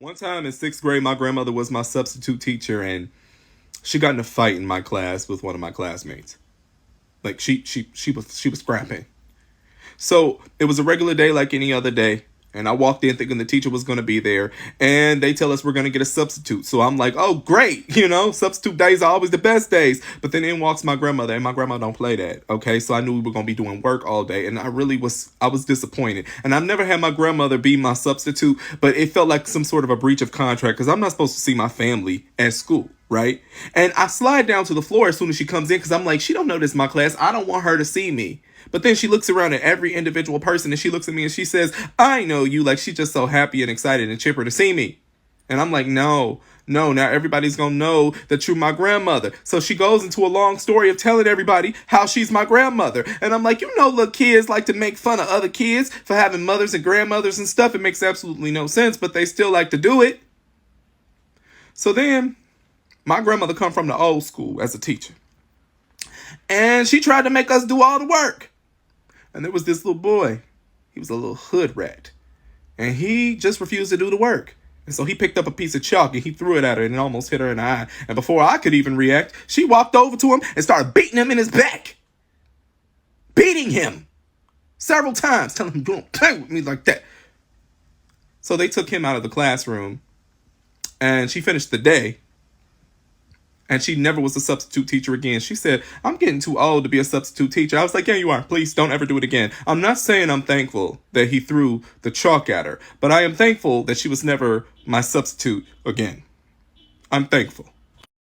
One time in sixth grade, my grandmother was my substitute teacher, and she got in a fight in my class with one of my classmates. Like she was scrapping. So it was a regular day like any other day. And I walked in thinking the teacher was going to be there. And they tell us we're going to get a substitute. So I'm like, oh, great. Substitute days are always the best days. But then in walks my grandmother. And my grandma don't play that. Okay. So I knew we were going to be doing work all day. And I was disappointed. And I've never had my grandmother be my substitute. But it felt like some sort of a breach of contract. Because I'm not supposed to see my family at school. Right. And I slide down to the floor as soon as she comes in. Because I'm like, she don't know this is my class. I don't want her to see me. But then she looks around at every individual person and she looks at me and she says, I know you. Like, she's just so happy and excited and chipper to see me. And I'm like, no, now everybody's going to know that you're my grandmother. So she goes into a long story of telling everybody how she's my grandmother. And I'm like, little kids like to make fun of other kids for having mothers and grandmothers and stuff. It makes absolutely no sense, but they still like to do it. So then my grandmother come from the old school as a teacher. And she tried to make us do all the work. And there was this little boy. He was a little hood rat. And he just refused to do the work. And so he picked up a piece of chalk and he threw it at her and it almost hit her in the eye. And before I could even react, she walked over to him and started beating him in his back. Beating him several times, telling him, don't play with me like that. So they took him out of the classroom and she finished the day. And she never was a substitute teacher again. She said, I'm getting too old to be a substitute teacher. I was like, yeah, you are. Please don't ever do it again. I'm not saying I'm thankful that he threw the chalk at her, but I am thankful that she was never my substitute again. I'm thankful.